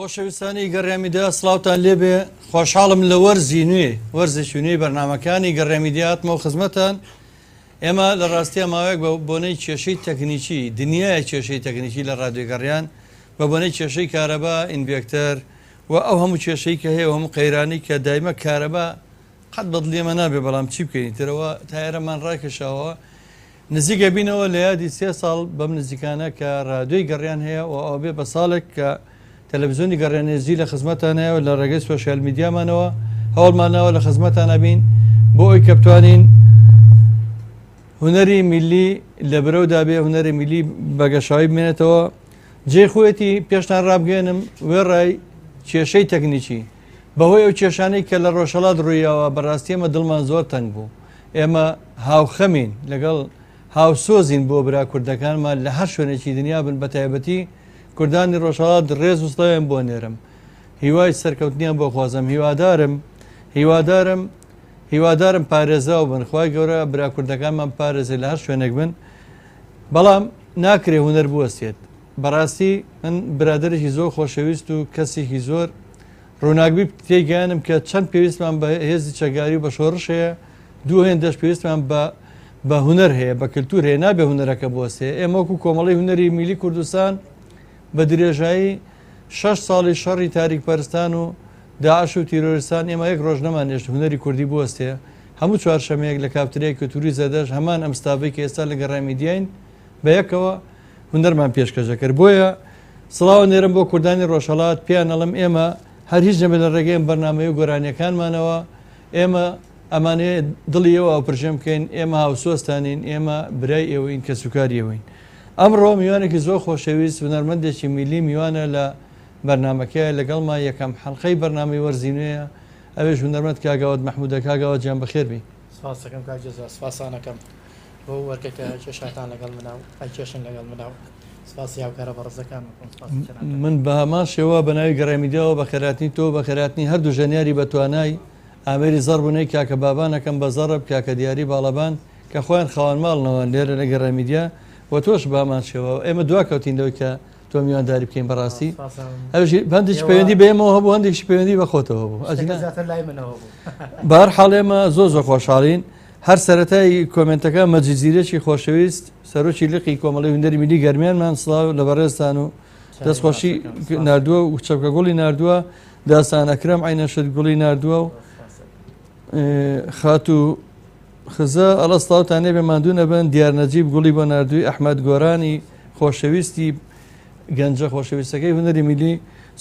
خۆشەویستانی گەڕێمیدیا سڵاوتان لێبێ خۆشحاڵم لە وەرزی نوێ وەرزێکی نوێی بەرنامەکانی گەڕێمیدیاتمەوە خزمەتان ئێمە لە ڕاستیە ماوەیەک بە بۆنەی کێشەی تەکنیکی دنیای کێشەی تەکنیکی لە ڕادیۆگەڕیان بە بۆنەی کێشەی کارەبا ئینڤێکتەر و ئەو هەموو کێشەی کە هەیە هەموو قەیرانی کە دایمە کارەبا قەت بەدڵێمە نابێ بەڵام چی بکەین ترەوە تایرەمان ڕاکێشاوە نزیکە بینەوە لە یادی 3 ساڵ بەم نزیکانە کە ڕادیۆی گەڕیان هەیە و ئەو بێ بە ساڵێک کە تەلەڤیزیۆنی گەڕێنێزی لە خزمەتان هەیە و لە ڕێگەی سۆشیال میدیامانەوە هەوڵمانەوە لە خزمەتان ئەبین بۆ ئەوی کە بتوانین هونەری میلی لە برەودا بێ هونەری میلی بەگەشەوەی بمێنێتەوە جێ خۆیەتی پێشتان ڕابگەێنم وێڕای کێشەی تەکنیکی بەهۆی ئەو کێشانەی کە لە ڕۆژهەڵات ڕوویەوە بەڕاستی ئێمە دڵمان زۆر تەنگ بوو ئێمە هاوخەمین لەگەڵ هاوسۆزین بۆ برا کوردەکانمان لە هەر شوێنێکی دنیا بن بە تایبەتی کوردانی ڕۆژهەڵات ڕێز وستەوێن بۆ نێرم هیوای سەرکەوتنیان بۆ خوازم هیوادارم پارێزاو بن خوای گەورە برا کوردەکانمان پارێزێ لە هەر شوێنێک بن بەڵام ناکرێ هونەر بوەستێت بەڕاستی من برادێکی زۆر خۆشەویست و کەسێکی زۆر ڕووناکبی تێگەیانم کە چەند پێویستمان بە هێزی چەگاری بە شۆڕش هەیە دوو هێندەش پێویستمان بە هونەر هەیە بە کللتور هەیە نابێ هونەرەکە بوەستێ ئێمە وەکو کۆمەڵی هونەری میلی کوردستان بە درێژایی 6 ساڵی شەڕی تاریکپەرستان و داعش و تیرۆریستان ئێمە یەک ڕۆژ نەمانێشت هونەری کوردی بوەستێ هەموو چوارشەمەیەک لە کاپترەیە کەلتوری زەدەش هەمان ئەم ستافەی کە ئێستا لە گەڕامیدیاین بە یەکەوە هونەرمان پێشکەشە کرد بۆیە سڵاو نێرم بۆ کوردانی ڕۆژهەڵات پێیان ئەڵم ئێمە هەر هیچ نەبێت لە ڕێگەی بەرنامەی و گۆرانیەکانمانەوە ئێمە ئەمانەیە دڵی ئێوە ئەو پرژێم بکەین ئێمە هاوسۆستانین ئێمە برای ئێوەین کە سوکاریەوەین ئەمڕۆ میوانێکی زۆر خۆشەویست هونەرمەندێکی میلی میوانە لە بەرنمەکەی لەگەڵما یەکەم حەڵقەی بەرنامەی وەرزی نوێیە ئەوێش هونەرمەند کاگاوت مەحموودە کاگاوە جیان بەخێر بی سپاسەکەم کاکجەزا سپاسانەکەم بۆ وەرکێکە کێشاتان لەگەڵ مناو ئەی کێشن لەگەڵ مناو سپاسی هاوکارە بەڕزەکان من بە هەمان شێوە بە ناوی گەڕێمیدیەوە بە خێراتنی تۆ بە خێراتنی هەردوو ژەنیاری بە توانای ئامێری زەڕبوونەی کاکە بابانەکەم بە زەڕب کاکە دیاری باڵەبان کە خۆیان خاوەن ماڵنەوە لێرە لە گەڕێمیدیا و تۆش بامان شێوە ئێمە دوا کەوتین لەوەی کە تۆ میوانداری بکەین بەڕاستی هەندێکی پەیوەندی بێمەوە هەبوو هەندێکی پەیوەندی بەخۆتەوە بوو بەهەرحاڵ ئێمە زۆر خۆشحاڵین هەر سەرەتای کۆمنتەکە مەجززیرێکی خۆشەویست سەرۆکی لقی کۆمەڵی هوندەری میلی گەرمیانمان سڵاو لە بەڕێزتان و دەستخۆشی نردووە و چەپکە گوڵی نردووە داستان ئەکرەم عینەشت گوڵی نردووە و خات و خزە ئەڵە سڵاوتان نێبێ ماندوو نەبن دیارنەجیب گوڵی بۆ نردووی ئەحمەد گۆرانی خۆشەویستی گەنجە خۆشەویستەکەی هونەری میلی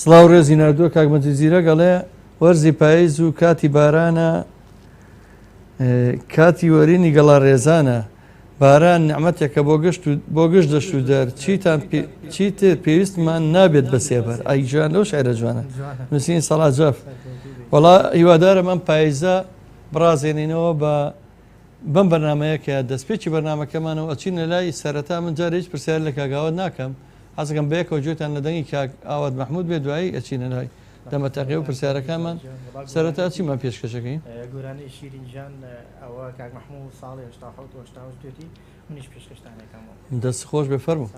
سڵاو ڕێزی نردووە کاک مەجززیرە گەڵێ وەرزی پاییز و کاتی بارانە کاتی وەرینی گەڵا ڕێزانە باران نعمەتێکە بۆ گشت دەشت و دەر چیتر پێویستمان نابێت بە سێبەر ئای جوان لەو شعرە جوانە نووسین سەڵا جەف وەڵا هیوادارم ئەم پاییزە بڕازێنینەوە بە بەم بەرنمەیە کە دەستپێکی بەرنمەکەمانەوە ئەچینە لای سەرەتا من جارە هیچ پرسیار لە کاگاوت ناکەم حەزەکەم بەیەکەوە گوێتان لە دەنگی ئاوات مەحموود بێ دوایی ئەچینە لای دەمەتەقی و پرسیارەکانمان سەرەتا چیمان پێشکەشەکەین گۆرانی شیرینجان ئەوە کاک مەحموود ساڵی 1970 توێتی منیش پێشکەشتانەکەمەوە دەست خۆش بێ فەرموو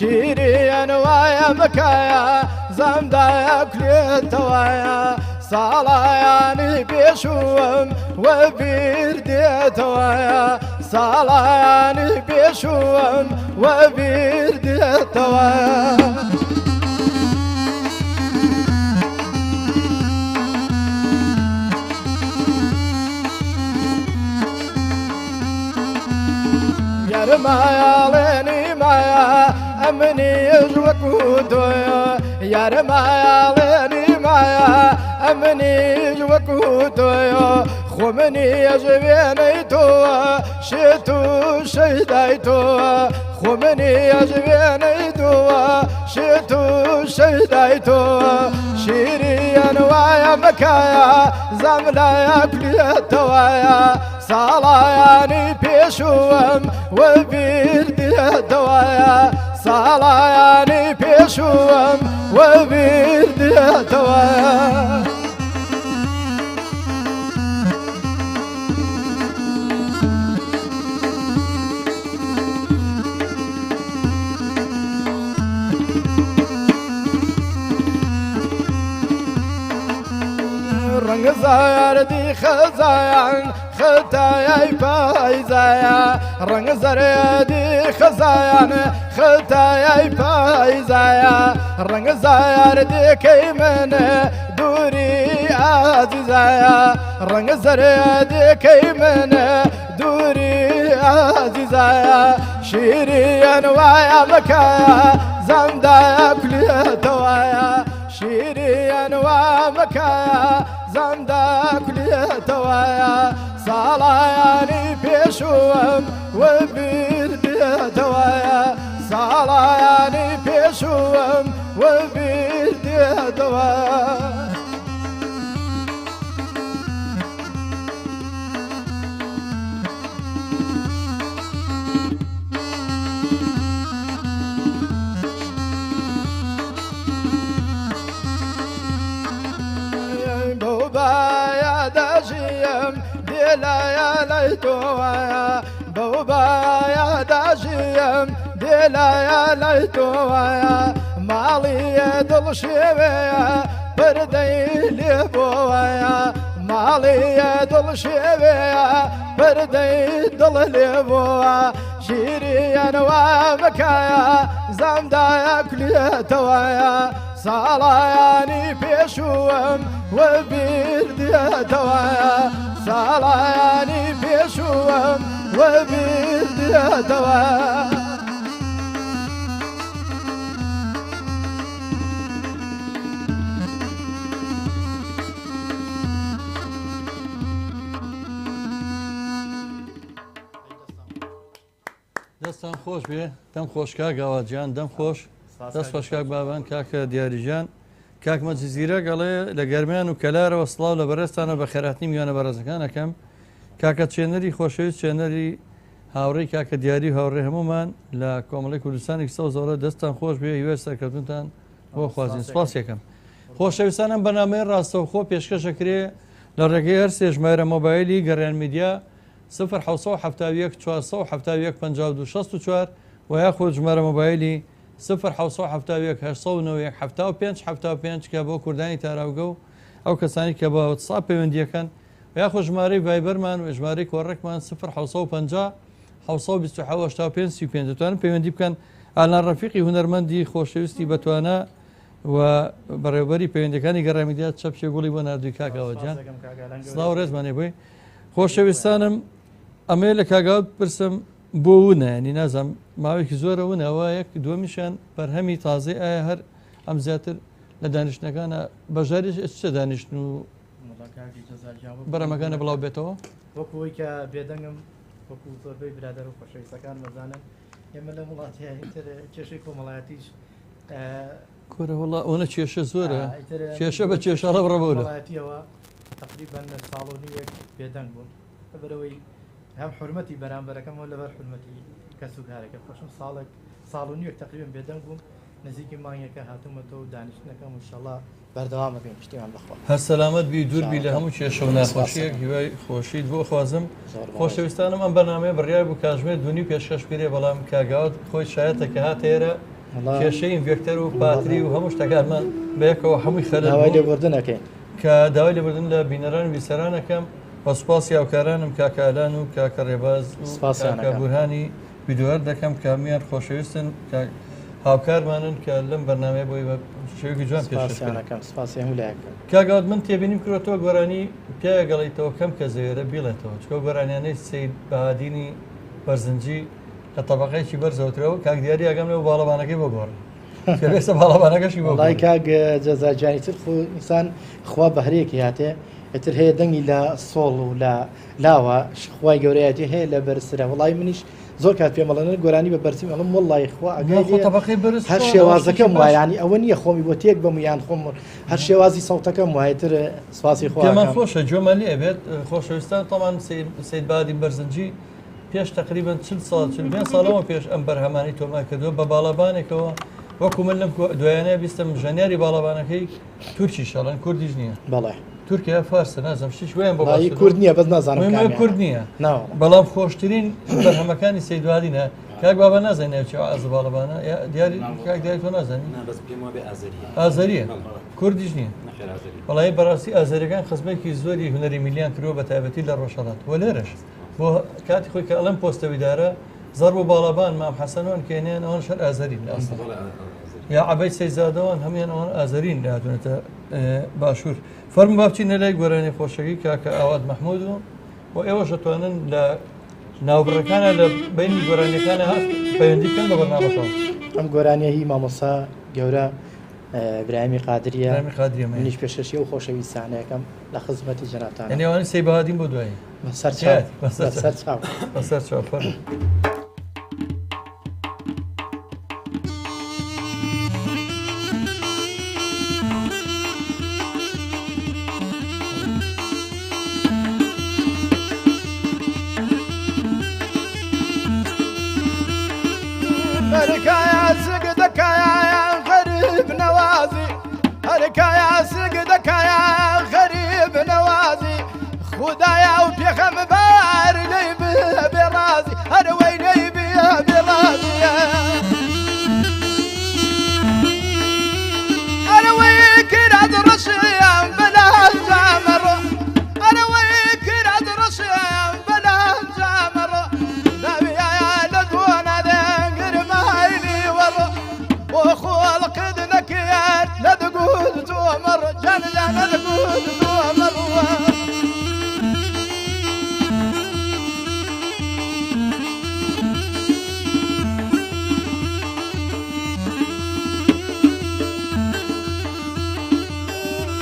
شیرین وایە مکایە زەمدایە کلێتەوەیە ساڵایانی پێشوم وە بیر دێتەوەیە ساڵایانی پێشوم وە بیر دێتەوەیە یارمایاڵێنی مایە ئەمنیش وەکو تۆیە یارمایاڵێنی مایە ئەمنیش وەکو تۆیە خۆ منی ئەژەوێنەی تۆوە شێت و شەیدای تۆوە خۆ منی ئەژەوێنەی تۆوە شێت و شەیدای تۆوە شیریە وایە مەکایە زەملایەک لێتەوایە ساڵایانی پێشووەم وەبیر دێتەوایە ساڵایانی پێشووەم وەبیر دێتەوایە ڕەنگ زاردی خەزایان خەتایای پایزایە ڕەنگ زەرێدی خەزایان خەتایای پایزایە ڕەنگ زاردێکەی منە دووری ئازیزایە ڕەنگ زەرێدێکەی منە دووری ئازیزایە شیریان وایە مەکایە زەمدایە کولێتەوایە شیریان وا مەکایە زەمدا کولێتەوایە ساڵایانی پێشووەم وەبیر دێتەوایە ساڵایانی پێشووەم وەبیر دێتەوایە دێلایە لای تۆوایە بەو باە داژیم دێلایە لای تۆوایە ماڵیە دڵ شێوەیە پەردەی لێ بۆوایە ماڵیە دڵ شێوەیە پەردەی دڵ لێ بۆوە شیریان وا مەکایە زەمدایە کولێتەوایە ساڵایانی پێشووەم وەبیر دێتەوایە ساڵایانی پێشووەم وەبیر دێتەوایە دەستان خۆش بێ دەم خۆشکا گاواجیان دەم خۆش دەست خۆشکاک بابان کاکە دیاریژان کاکمە جززیرە گەڵێ لە گەرمیان و کەلارەوە سڵاو لە بەڕێستانە بە خێراتنی میوانە بەڕێزەکانەکەم کاکە چێنەری خۆشەویست چێنەری هاوڕێی کاکە دیاری و هاوڕێ هەمومان لە کۆمەڵی کوردستانی سە زۆرە دەستان خۆش بێ هیوای سەرکەوتنتان بۆ خوازیین سپاس یەکەم خۆشەویستانم بەنامەی ڕاستەوخۆ پێشکەشەکرێ لە ڕێگەی هەر سێ ژمارە مۆبایلی گەڕیان میدیا 1970 471 52 64 و یاخود ژمارە مۆبایلی 1970 کە بۆ کوردانی تاراوگە و ئەو کەسانی کە بە واتساپ پەیوەندیەکەن و یاخود ژمارەی ڤایبەرمان و ژمارەی کۆڕێکمان 1950 1970 دەتوانن پەیوەندی بکەن ئالان ڕەفیقی هونەرمەندی خۆشەویستی بەتوانە و بەڕێوەبەری پەیوەندەکانی گەڕامیدیا چەپ شێگوڵی بۆ نردووی کاکاوەجیان سڵاو ڕێزمانێ بۆی خۆشەویستانم ئەمێ لە کاگاوت پرسم بۆ ونەنی نازم ماوەیەکی زۆرە ونەوە یەک دووەمیشان بەرهەمی تازی ئایا هەر ئەم زیاتر لە دانیشتەکانە بەژاریش چ دانیشتن و بەرەمەکانە بڵاو بێتەوە وەکوی کە بێدەنگم وەکو زۆربەی برادەر و خۆشەویستەکان مەزانن ئێمە لە وڵاتی کێشەی کۆمەڵایەتیش کورە وڵا ئەوە کێشە زۆرە کێشە بە کێشەڵە بڕەبووە تقریبان ساڵۆنیەک بێدەنگ بوون بەرەوەی هەم حرمەتی بەرامبەرەکەمەوە لەبەر حرمەتی کەسوکارەکە خۆشم ساڵۆنیەک تقریبان بێدەنگ بووم نزیکی مانگێکە هاتوومەتەوە و دانیشتنەکەم وشەڵا بەردەوام بکەین شتیان بخوا هەر سەلامەت بی دووربی لە هەموو کێشە و ناخۆشیەک هیوای خۆشیت بۆ خوازم خۆشەویستانم ئەم بەنامەیە بڕیار بوو کاتژمێر دوونی پێشکەش بکرێ بەڵام کاگاوت خۆی شایەتە کە هاتێرە کێشەی ئینڤێکتەر و پاتری و هەموو شتەکانمان بەیەکەوە هەمووی خەلەوای لێبوردنەکەین کە داوای لێبوردن لە بینەران و بیسەرانەکەم بە سوپاسی هاوکارانم کاکالان و کاکە ڕێباز و کاکە بورهانی ویدیۆەر دەکەم کامیان خۆشەویستن هاوکارمانن کە لەم بەرنامەیە بۆی بە شێوەیەکی جوان پێشەکەم سپاسی هەموو لایەکەم کاگاوت من تێبینیم کردەوە گۆرانی پیاە گەڵیتەوە کەم کە زەوێرە بیڵێتەوە چکە گۆرانیانەی سید بەهادینی بەرزنجی لە تەبەقەیەکی بەرزەوترەوە کاک دیاری ئەگەم لەوە باڵەبانەکەی بۆ گۆڕی پێویستە باڵەبانەکەشی بۆ وڵای کاک جەزاجانی تر ئینسان خوا بەهرەیەکی هاتێ ئەتر هەیە دەنگی لە سۆڵ و لە لاوە خوای گەورەیەتی هەیە لە بەرسرە وڵای منیش زۆر کات پێمەڵێنە گۆرانی بە بەرزی ئەڵم وەڵڵی خوا تەبەقەی بەرز هەر شێوازەکەم وایە ینی ئەوە نییە خۆمی بۆ تێک بم یان خۆم هەر شێوازی سەوتەکەم وایەتر سواسی خۆمان خۆشە جۆمەلی ئەبێت خۆشەویستان تەمان سید بادی بەرزنجی پێش تقریبان 40 ساڵ 45 ساڵەوە پێش ئەم بەرهەمانی تۆمای کردووە بە باڵەبانێکەوە وەکو من لەم دوایانەیە بیستم ژەنیاری باڵەبانەکەی تورکی شەڵەن کوردیش نییە بەڵێ تورکیا فارسە نازم شتیش وێن بۆ کورد نییە بەس نازانم کورد نییە بەڵام خۆشترین بەرهەمەکانی سید بادینە کاک بابا نازانێت چ ئاز باڵەبانە دیاری کاک دیاری تۆ نازانی ئازەریە کوردیش نییە بەڵای بەڕاستی ئازەریەکان خزمێکی زۆری هونەری میلیان کردووە بە تایبەتی لە ڕۆژهەڵات وە لێرەش بۆ کاتی خۆی کە ئەڵەم پۆستەویدارە زەر بۆ باڵەبان مام حەسەنۆن کێنێن ئەوان شەر ئازەرین لە ئەسڵ یا عەبەی سەیزادەوان هەمویان ئەوان ئازەرین هاتوونەتە باشوور فەرمو با بچینە لای گۆرانی خۆشەوی کاکە ئاواد مەحموود و ئێوەش دەتوانن لە ناوبڕەکانە لە بینی گۆرانیەکانە هەست پەیوەندی بکەن بە بەرنامەکەەوە ئەم گۆرانیە هی مامۆستا گەورە برامی قادریە منیش پێشەشی و خۆشەویستانەکەم لە خزمەتی جەنابتان ئەوانی سەی بەهادین بۆ دوایی بەسەر چاوپەر هركايا سقدك يا غريب نوازي هركايا سقدك يا غريب نوازي خدايا وبيخم بار لي برازي هروي لي برازي هروي كراد رشيا بلا جامر هروي كراد رشيا بلا جامر وخوالك ذنكيات لا تقول تومر جنة لا تقول تومر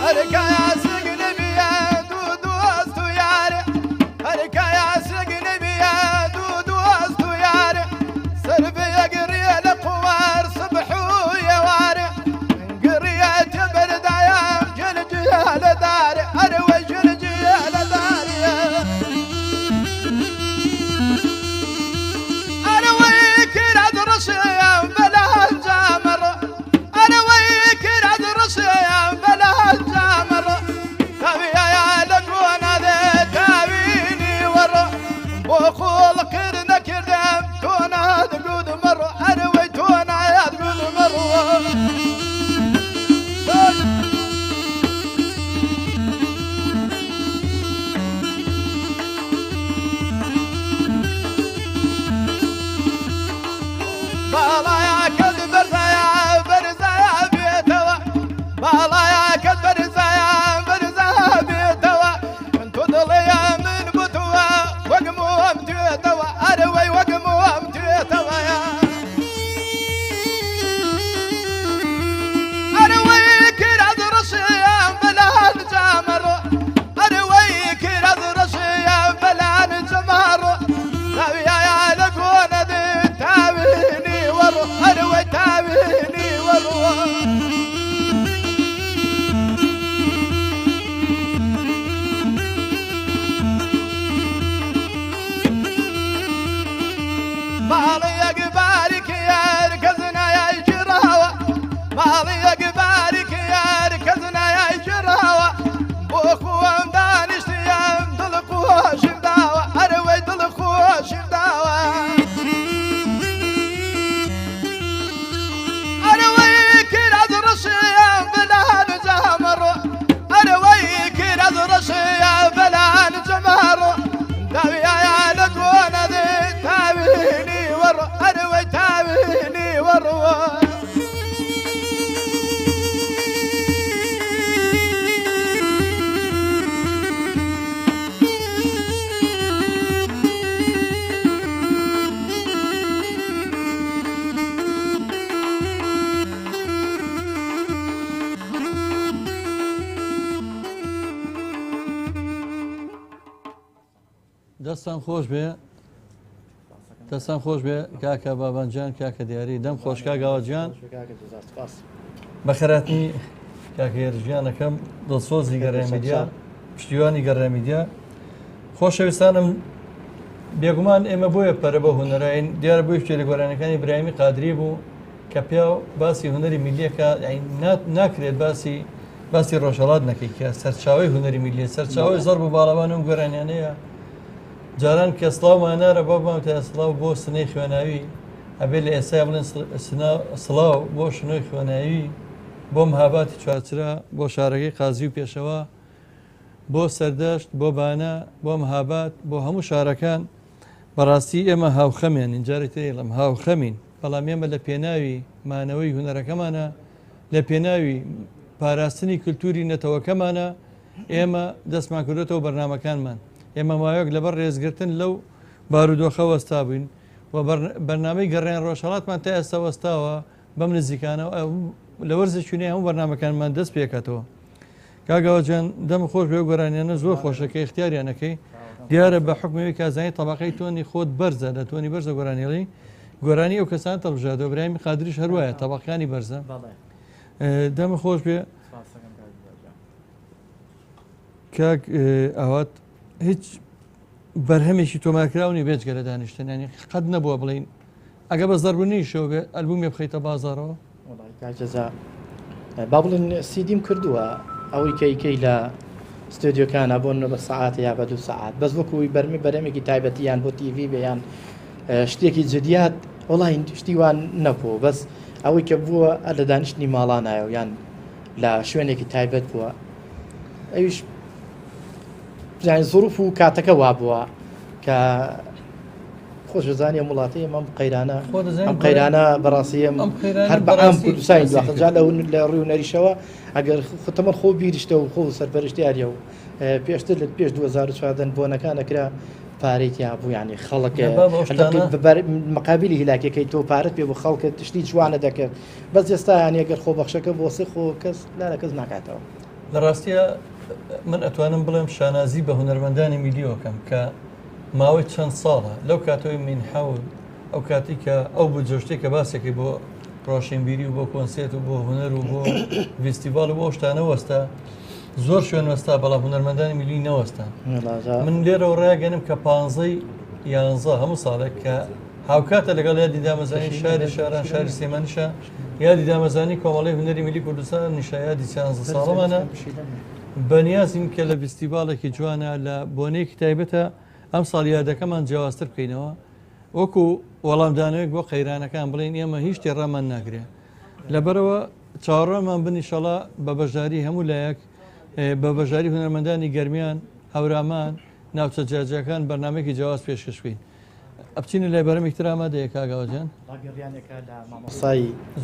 هركا يا سجن بيا دودو استياري هركا يا سجن بيا دودو استياري سربي يقري القوار صبحوا يا واري قريت برد ايام جلجال داري اروي جلجال داري اروي كراد رشيا بلا الجامر اروي كراد رشيا بلا الجامر تابي يا لقونا ذا تابيني ورا بوخول كرنا كردم تونا تقود مر اروي تونا يا تقود مر بالا يا كذب برزايا برزايا بيتوا بالا يا كذب برزايا برزايا بيتوا انتو ضليا من بتوا وقموا امتيتوا اروي وقموا امتيتوا يا اروي كراد رشيا بلا الجمر اروي كراد رشيا بلا الجمر تابي يا لقون ذي تابيني ورو اروي تابيني ورو مالي يقبالك يا ركزنا يا جراوة مالي يقبالك يا ركزنا يا جراوة بوخو مدانش يا دلقوا شمداوة اروي دلقوا شمداوة اروي كراد رشيا بلا نجمر اروي كراد رشيا بلا نجمر تابي يا لقون ذي تابيني ورو اروي تابيني ورو دەستان خۆش بێ دەستان خۆش بێ کاکە بابانجان کاکە دیاری دەم خۆشکا گاوەجیان بە خەراتنی کاکە هێرشیانەکەم دڵسۆزی گەڕێمیدیا پشتیوانی گەڕێمیدیا خۆشەویستانم بێگومان ئێمە بۆیە پەرە بە هونەرین دیارە بۆی شتێ لە گۆرانەکانی برایمی قادری بوو کە پیا باسی هونەری میلیەکە ناکرێت باسی ڕۆژهەڵات نەکەی کە سەرچاوی هونەری میلیە سەرچاوی زەڕ بۆ باڵەوان و گۆرانیانەیە جاران کە سڵاومانارە بابام تا سڵاو بۆ سنەی خوێناوی ئەبێ لە ئێستا بڵێن سڵاو بۆ شنۆی خوێناوی بۆ مهاباتی چوارچرا بۆ شارەکەی قازی و پێشەوە بۆ سەردەشت بۆ بانە بۆ مهابات بۆ هەموو شارەکان بەڕاستی ئێمە هاوخەمێن اینجاری تێڵم هاوخەمین بەڵام ئێمە لە پێناوی مانەوەی هونەرەکەمانە لە پێناوی پاراستنی کللتوری نەتەوەکەمانە ئێمە دەستمان کردێتەوە بەرنمەکانمان ئێمە مایۆک لەبەر ڕێزگرتن لەو بارودۆخە وەستا بووین و بەرنامەی گەڕێن ڕۆژهەڵاتمان تا ئێستا وەستاوە بەم نزیکانەوە لە وەرزشونی هەموو بەرنمەکانمان دەست پێکاتەوە کاگاوەجان دەم خۆش بێ گۆرانیانە زۆر خۆشەکە اختیاریانەکەی دیارە بە حکومەوەی کازانی تەباقەی تۆنی خۆت بەرزە لە تۆنی بەرزە گۆرانیڵی گۆرانی ئەو کەسان تەڵژادە برایمی قادریش هەروایە تەباقیانی بەرزە دەم خۆش بێ کاک ئاوات هیچ بەرهەمێکی تۆمارکراونی بێجگە لە دانیشتنانی قەت نەبووە بڵین ئەگە بە زەربوونی شەو بێ ئەلبومێ بخەیتە بازارەوە با بڵین سیدیم کردووە ئەوەی کەیکەی لە ستودیۆکانە بۆ بە سعات یا بە 2 سعات بەس وەکوی بەرەمێکی تایبەتیان بۆ تیV بێیان شتێکی جدیات وڵی شتیوان نەبوو بەس ئەوەی کە بووە لە دانیشتنی ماڵانایە و یان لە شوێنێکی تایبەت بووە ئەویش زۆروف و کاتەکە وا بووە کە خۆشزانانی وڵاتی ئەم قەیرانە ئەم قەیرانە بەڕاستی هەر بەعام کوردستانی دواخجا لە ڕووی نەریشەوە ئەگەر ختەمە خۆ بیریشتە و خۆ سەرپەرشتیاریە و پێشتر لە پێش 2014 بۆنەکانەکرا پارێکیا بوو ینی خەڵک مقابلی هیلاکەکەی تۆ پارەت پێ بۆ خەڵکت تشتی جوانە دەکرد بەس ئێستا یانی ئەگەر خۆ بەخشەکە بۆ سێ خۆ کەس لارە کەس ناکاتەوە لە ڕاستیە من ئەتوانم بڵێم شانازی بە هونەرمەندانی میلیۆکەم کە ماوەی چەند ساڵە لەو کاتەوەی من حەول ئەو کاتی کە ئەو بوو جۆشتێک کە باسێکی بۆ ڕۆشنبیری و بۆ کۆنسێت و بۆ هونەر و بۆ فیستیڤال و بۆ شتانە وەستا زۆر شوێن وەستا بەڵام هونەرمەندانی میلی نەوەستا من لێرەوە ڕاگەنم کە 11 هەموو ساڵێک کە هاوکاتە لەگەڵ یادی دامەزانی شاری شاران شاری سێمانیشە یادی دامەزانی کۆمەڵی هونەری میلی کوردستان نیشایادی 11 ساڵەمانە بەنیازیم کە لە فیستیڤالێکی جوانە لە بۆنەیەکی تایبەتە ئەم ساڵ یادەکەمان جیاوازتر بکەینەوە وەکو وەڵامدانەوەک بۆ قەیرانەکان بڵین ئێمە هیچ شتێ ڕامان ناگرێ لەبەرەوە چاوەڕێمان بن ئینشەڵا بە بەشداری هەموو لایەک بە بەشداری هونەرمەندانی گەرمیان هەورامان ناوچە جیاجەکان بەرنامێکی جیاواز پێشکەشبین ئەبچینە لای بەرەمێکتر ئامادەیە کاگاوەجان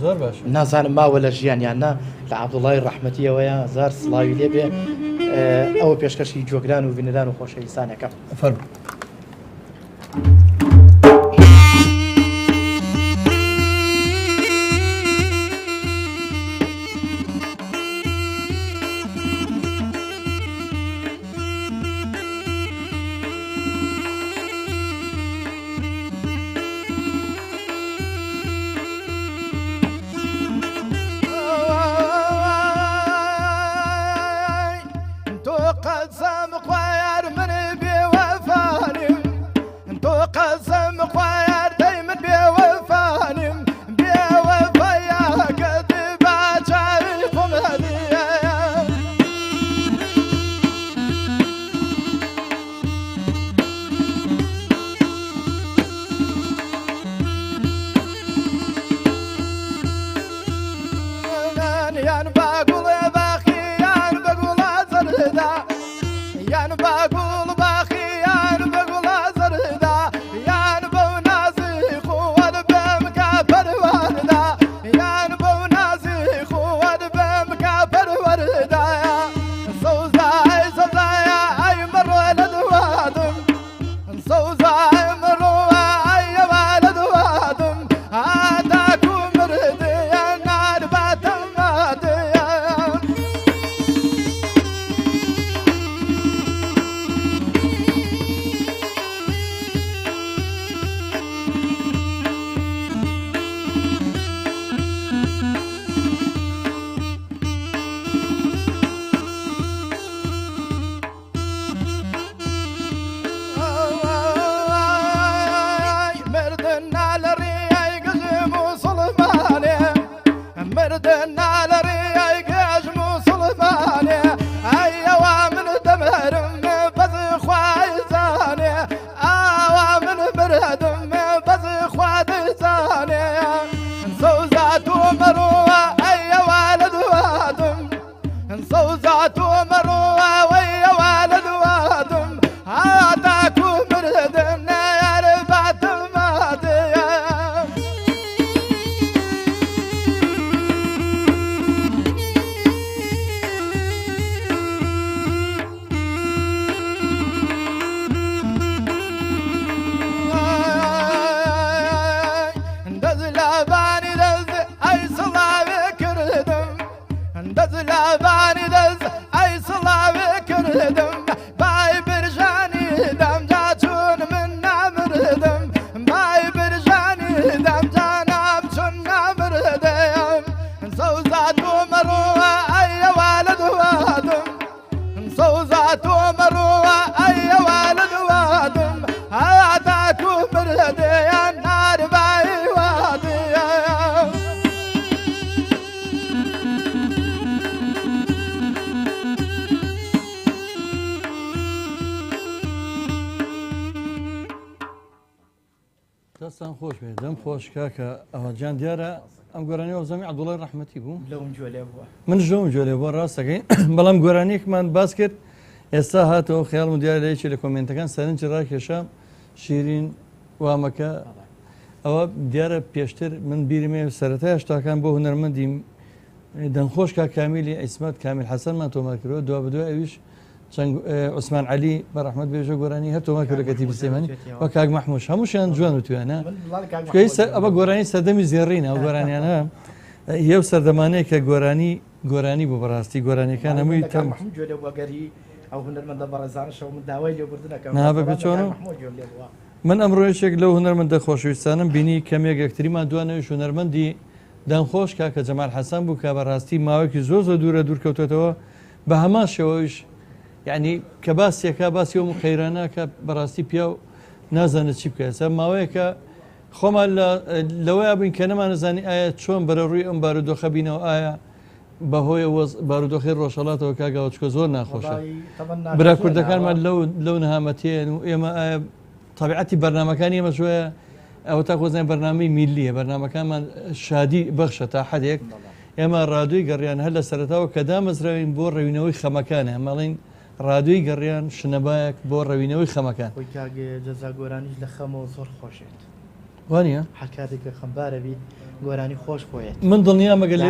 زۆر باش نازانم ماوە لە ژیانیاننا لە عەبدوڵڵای ڕەحمەتیەوەیە زار سڵاوی لێ بێ ئەوە پێشکەشی جۆگران و بینەران و خۆشەویستانەکەم فەرموو سوزات ومروة ويا والد وادم هاتاك ومردنا يا رفعت مادية لاباني دز اي صلاة كردم باي برجاني دم جاتون من نامر دم باي برجاني دم جانام شن نامر دم صوزات ومروة اي والد وادم صوزات ومروة اي والد وادم هاتاك ومردي يا نار باي وادي دەستان خۆش بێ دەم خۆش کاکە ئەوەجان دیارە ئەم گۆرانیەوە زەمی عەبدوڵای ڕەحمەتی بوو لەوم جوێ بووە من ژۆم جۆرێ بۆ ڕاستەکەی بەڵام گۆرانیەکمان باس کرد ئێستا هاتەوە خەیاڵم و دیارە لەیەکی لە کۆمنتەکان سەرنجی ڕاکێشە شیرین وامەکە ئەوە دیارە پێشتر من بیرمێ سەرەتای هەشتاکان بۆ هونەرمەندی دەنخۆش کا کامیلی ئیسمەت کامیل حەسەنمان تۆمار کردەوە دوا بەدوای ئەویش چەند عوسمان عەلی بە ڕەحمەت بێژە گۆرانی هەر تۆمار کردە کەتیبی سلێمانی وە کاک مەحموود هەمووشیان جوان وتوانە ئەمە گۆرانی سەردەمی زێڕینە ئەو گۆرانیانە یەو سەردەمانەیە کە گۆرانی بوو بەڕاستی گۆرانیەکان هەمووی تەم جوێ بووەگەری ئەو هونەرمەندە بەڕێزانشەوە من داوای لێبوردنەکەم نابێ چۆنە من ئەمڕۆیشێک لەو هونەرمەندە خۆشەویستانم بینی کەمێک یەکتریمان دوانەوەی هونەرمەندی دەنخۆش کاکە جەمال حەسەن بوو کە بەڕاستی ماوەیەکی زۆر دوورە دوورکەوتێتەوە بە هەمان شێوەیش یعنی کە باسیەکە باسی ئەو قەیرانە کە بەڕاستی پیا و نازانێت چی بکە سەر ماوەیەکە خۆمان لەوەیە بووین کە نەمانەزانی ئایا چۆن بەرە ڕووی ئەم بارودۆخە بینەوە ئایا بەهۆی بارودۆخی ڕۆژهەڵاتەوە کاگاوە چکە زۆر ناخۆشە برا کوردەکانمان لەو نەهامەتەیە و ئێمە ئایا تەبیعەتی بەرنامەکانی ئێمە شوەیە ئەوە تا خۆزانین بەرنامەی میلیە بەرنامەکانمان شادی بەخشە تا حەدێک ئێمە ڕادووی گەڕیان هەر لە سەرەتاوە کە دامەزراوین بۆ ڕەوینەوەی خەمەکانە مەڵین ڕادووی گەڕیان شنەبایەک بۆ ڕەوینەوەی خەمەکان جەزا گۆرانیش لە خەمەوە زۆر خۆشێت وانە حکاتێکە خەمبارە بیت گۆرانی خۆش بۆیێت من دڵنیا مەگەل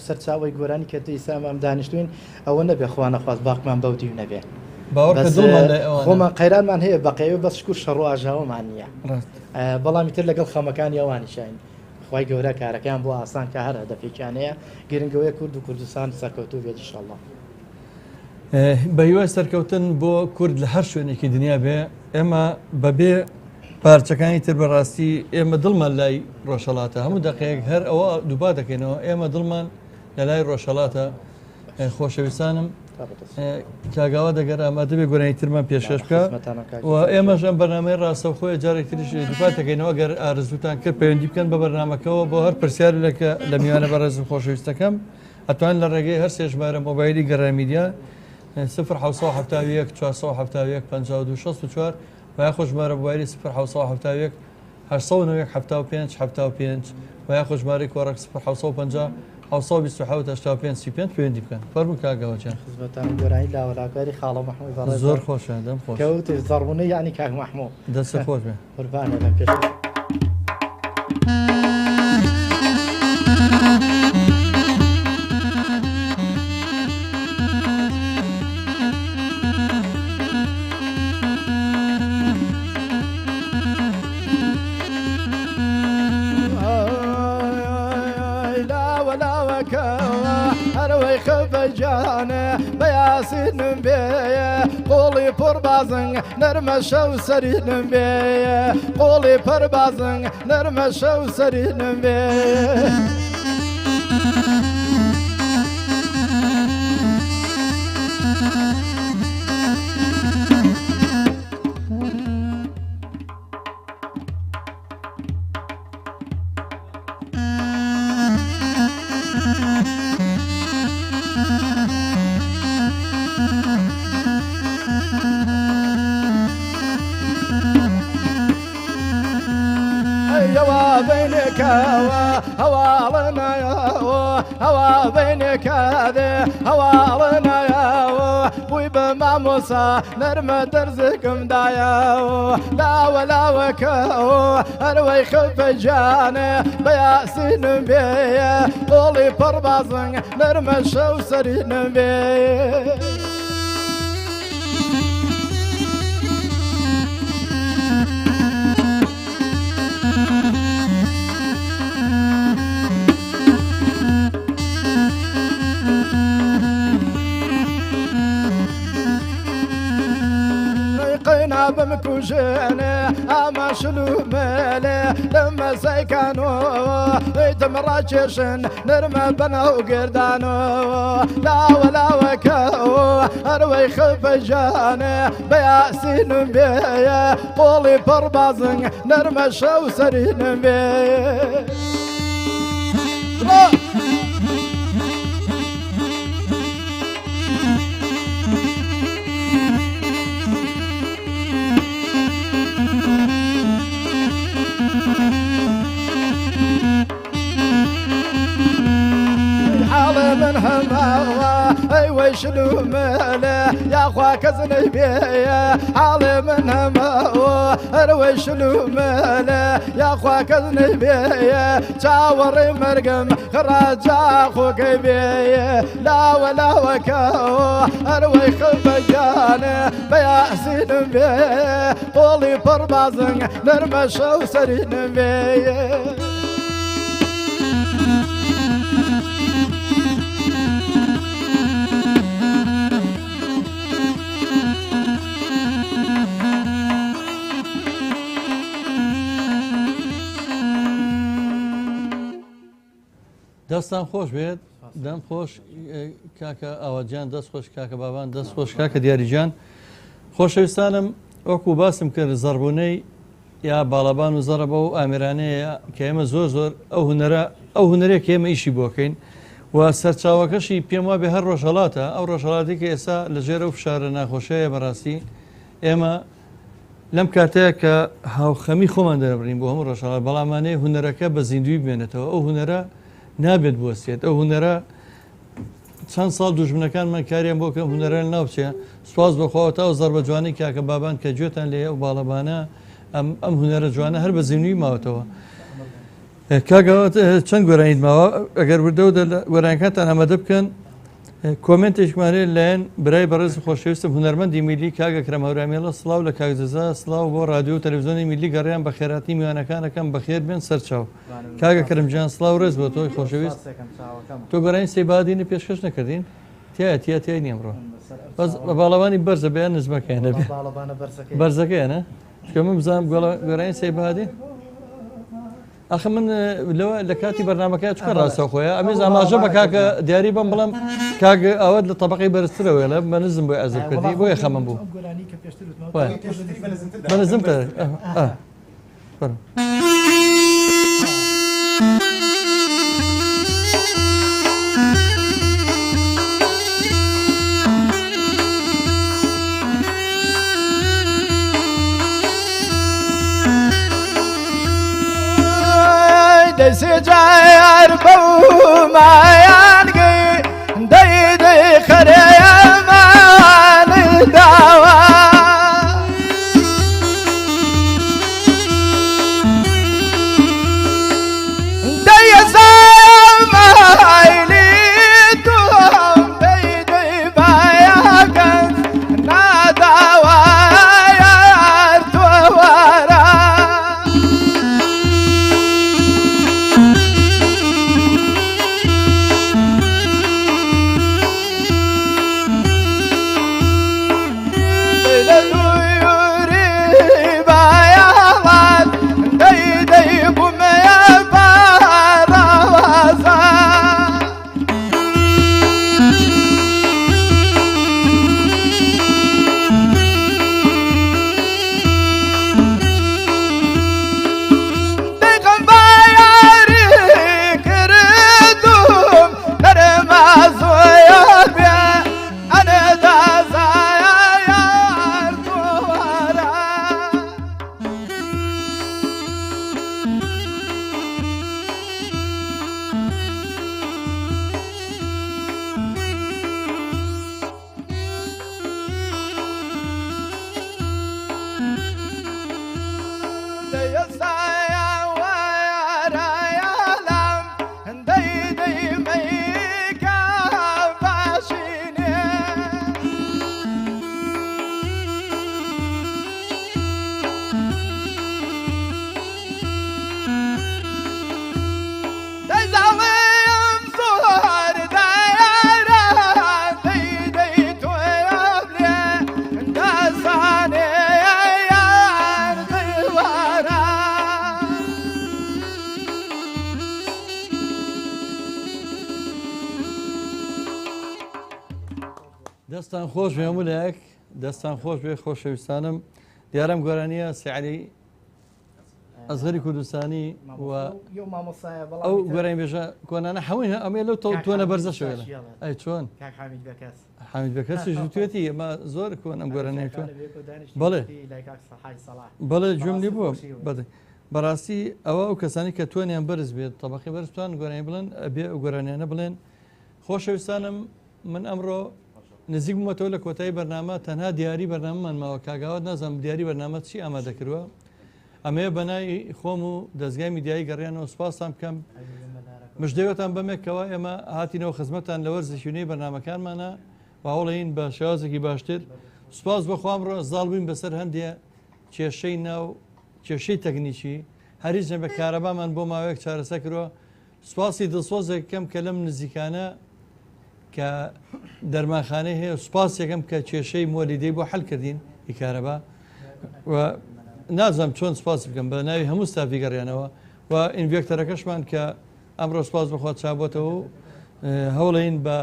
سەرچاوی گۆرانی کە ئیسام دانیشتوین ئەوە نەبێ خوانە خواست باقمان بەوتی و نەبێ خۆمان قەیرانمان هەیە بەقەیە بەس شکور شەڕ و ئاژاوەمان نییە بەڵامی تر لەگەڵ خەمەکانی ئەوانی شاین خی گەورە کارەکان بۆ ئاسان کە هەر هەدەفێکیانەیە گرنگەوەی کورد و کوردستان سەرکەوتو بێت ئینشاءالله بە هیوای سەرکەوتن بۆ کورد لە هەر شوێنێکی دنیا بێ ئێمە بەبێ پارچەکانی تر بەڕاستی ئێمە دڵمان لای ڕۆژهەڵاتە هەموو دقەیەک هەر ئەوە دووبا دەکەینەوە ئێمە دڵمان لە لای ڕۆژهەڵاتە خۆشەویستانم کاگاوا دەگەر ئامادە بێ گۆرانی ترمان پێشکەش بکە و ئێمەش ئەم بەرنامەی ڕاستەوخۆی جارێک تریش دووبا دەکەینەوە گەر ئارزوتان کرد پەیوەندی بکەن بە بەرنامەکەەوە بۆ هەر پرسیار لە میوانە بەڕێزم خۆشەویستەکەم ئەتوان لە ڕێگەی هەر سێ ژمارە مۆبایلی گەڕامیدیا 1970 470 52 64 و یا خۆشمارە موبایلی 1970 895 75 و یا خۆشمارەی کۆڕک 1950 1925 پەیوەندی بکەن فەرموو کاگەوەچیان خزمەتان گۆرانی لاوەلاکاری خاڵە مەحموود بەڕێز زۆر خۆشە دەم خۆش کەوتێ زەڕبوونەی یعنی کاک مەحموود دەستە خۆش بێ قوربانە لە پێش هەروەی خەبەجانە بەیاسینم بێیە قۆڵی پڕبازنگ نەرمە شەو سەرینم بێیە قۆڵی پڕبازنگ نەرمە شەو سەرینم بێ بينك هوالنا يا هوا بينك هذا هوالنا يا بوسا نرمى درزكم دايا لا ولا وكاو اروي خف جاني بياسين بيه قولي بربازن نرمى شو سرين بيه قينا بمكوشيني اما شلو مالي لما سيكانو يتمرجشن نرمى بنا وقردانو لا ولا وكاو اروي خف جاني بياسين بيه قولي بربازن نرمى شو سرين بيه من هماوة اي ويشلو ماله يا اخواك زنبيه حالي من هماوة اروي شلو ماله يا اخواك زنبيه جاوري مرقم خراج اخوك بيه لا ولا وكاو اروي خفجاني بياسين بيه قولي بربازن نرمى شو سرين بيه دەستان خۆش بێت دەم خۆش کاکە ئاوەجان دەست خۆش کاکە بابان دەست خۆش کاکە دیاریجان خۆشەویستانم وەکو باسم کرد زەڕبوونەی یا باڵەبان و زەڕە بە و ئامرانەیە کە ئێمە زۆر زۆر ئەو هونەرێک ئێمە ئیشی بۆکەین و سەرچاوەکەشی پێم وابێ هەر ڕۆژهەڵاتە ئەو ڕۆژهەڵاتی کە ئێستا لە ژێرە و فشارە ناخۆشەیە بەڕاستی ئێمە لەم کاتەیە کە هاوخەمی خۆمان دەرەبڕین بۆ هەموو ڕۆژهەڵات بەڵامانەیە هونەرەکە بە زیندوی بێنێتەوە ئەو هونەرە نابێت بوەستێت ئەو هونەرە چەند ساڵ دوژمنەکانمان کاریان بۆ کەم هونەرە ناوچێ سواز بەخواوە تا و زەربە جوانی کاکە بابان کە گوێتان لێ ئەو باڵەبانە ئەم هونەرە جوانە هەر بە زیندوی ماوەتەوە کاگەوت چەند گۆرانیت ماوە ئەگەر وردە و گۆرانەکانتان ئامادە بکەن کۆمنتێکمانێ لایەن برای بەڕێز خۆشەویستم هونەرمەندی میلی کاگە کرەم هەورامیێڵە سڵاو لە کاکجەزا سڵاو بۆ رادیۆ و تەلەڤیزیۆنی میلی گەڕیان بە خێراتی میوانەکانەکەم بەخێر بێن سەرچاو کاگە کرمجان سڵاو ڕێز بۆ تۆی خۆشەویست تۆ گۆرانی سێبادینی پێشکەش نەکردین تیای نیە ئەمڕۆ بەس بە باڵەوانی بەرزە بەیان نزمەکەیانە بێ بەرزەکەیانە چکە من بزانم گۆرانی سێبادی ئەخ من لەوە لە کاتی بەرنامەکەی چکە ڕاستە خۆیە ئەمێز ئاماژە بە کاکە دیاری بم بڵم کاگە ئەوەت لە تەبقی بەرزترەوە لە بە نزم بۆی ئەزر کردی بۆیە خەمم بوو بەنزمتە دسي جاير بوما يانقي ديدي خريا مان الدوا دي زما عيليتهم ديدي باياكن نادوا يا ارتوارا دەستان خۆش بێ هەموو دەستان خۆش بێ خۆشەویستانم دیارم گۆرانیە سعلی ئەزغەری کوردستانی و ئەو گۆرانی بێژە کۆنانە هەمووی ئەمێ لەو تۆنە بەرزەشەوێ ئەی چۆن حامید بەکەسیش توێتی ئەمە زۆر کۆن ئەم گۆرانەیە بەڵێ جوملی بووە بەڕاستی ئەوە ئەو کەسانی کە توانیان بەرز بێت تەبەقی بەرزتوان گۆرانی بڵێن ئەبێ ئەو گۆرانیانە بڵێن خۆشەویستانم من ئەمڕۆ نزیک بوومەتەوە لە کۆتایی بەرنامە تەنها دیاری بەرنامەمان ماوە کاگاوات نازانم دیاری بەرنامە چی ئامادەکردووە ئەمەیە بەنای خۆم و دەستگای میدیایی گەڕیانەوە سوپاسان بکەم مژدەوێتان بەمێکەوە ئێمە هاتینەوە خزمەتان لە وەرزشونەی بەرنامەکانمانە واوڵین بە شێوازێکی باشتر سوپاس بەخوام ڕۆ زاڵ بووین بەسەر هەندێ کێشەی ناو کێشەی تەکنیکی هەریجە بە کارەبامان بۆ ماوەیەک چارەسە کردووە سوپاسی دڵسۆزێک کەم کە لەم نزیکانە کە دەرمانخانەی هەیە سوپاس یەکەم کە کێشەی مۆلیدەی بۆ حەل کردین ئیکارەبا و نازانم چۆن سوپاس بکەم بە ناوی هەموو ستافی گەڕیانەوە و ئینڤێکتەرەکەشمان کە ئەمڕۆ سوپاس بەخوات چابۆتەوە و هەوڵین بە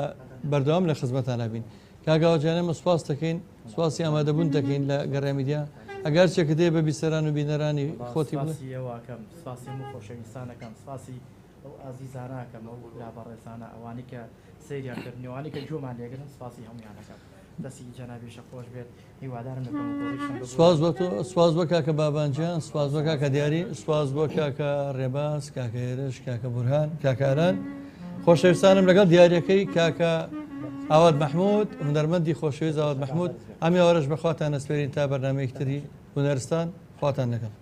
بەردەوام لە خزمەتان نبین کاگاوجانەمە سوپاس دەکەین سوپاسی ئامادەبوون دەکەین لە گەڕامیدیا ئەگەر چێکە دێ بە بیسەران و بینەرانی خۆتی بڵێواکەم سپاسی هەموو خۆشەویستانەکەم سپاسی ئەو ئازیزاناکەم ئەو لاپەڕێزانە ئەوانی کە سەیریانکردنیوانی کە جۆمان لێگرن سپاسی هەمویانەکەم دەستی جەنابیشە خۆش بێت هیوادارم سواز بۆ کاکە بابانجیان سواز بۆ کاکە دیاری سواز بۆ کاکە ڕێباز کاکە هێرش کاکە بورهان کاکاران خۆشەویستانم لەگەڵ دیارەکەی کاکە ئاواد مححمود هونەرمەندی خۆشەویست ئاواد مححمود ئەمی ئەوەش بەخواتان ئەسپێرین تا بەرنامەیەکتری هونەرستان خواتان لەگەڵ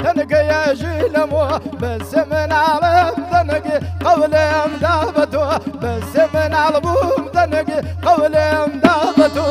تنك يا جيلمو بس من عالم تنك قولهم دابتو بس من عالبوم تنك قولهم دابتو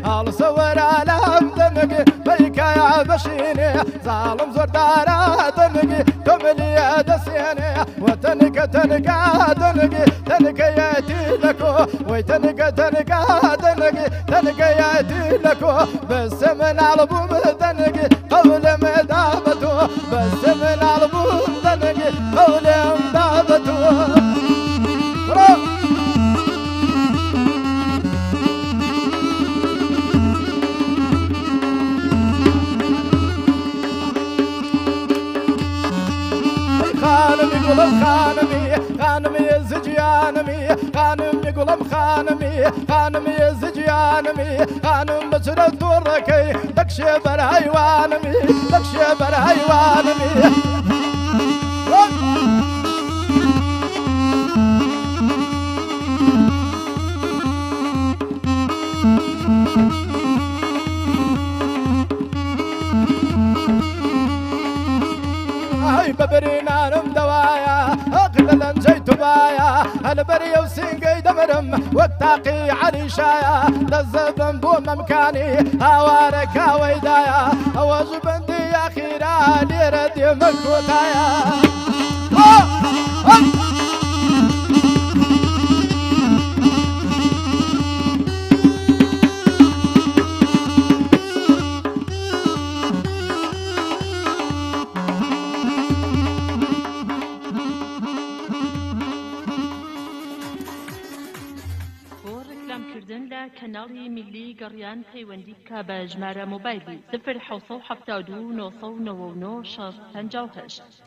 على صور عالم دنقي بيكا يا بشيني ظالم زور دارا دنقي كملي يا دسيني وتنقى تنقى دنقي تنقى يا تيلكو ويتنقى تنقى دنقي تنقى يا تيلكو بس من عالبوم دنقي قول مدابتو بس من عالبوم دنقي قول مدابتو خانمي زجيانمي خانم يقولم خانمي زجيانمي خانم بشرة وركي دكشي برهيوانمي دكشي برهيوانمي ببرينا نم دوايا أقلل جيت بايا البري وسينقي دمرم والتاقي علي شايا للزبن بو ممكاني هوارك ويدايا واجب دي أخيرا ليردي مكوتايا کەناڵی میلی گەڕیان پەیوەندی بکە بە ژمارە مۆبایلی 0 7 7 9 9 9 6 58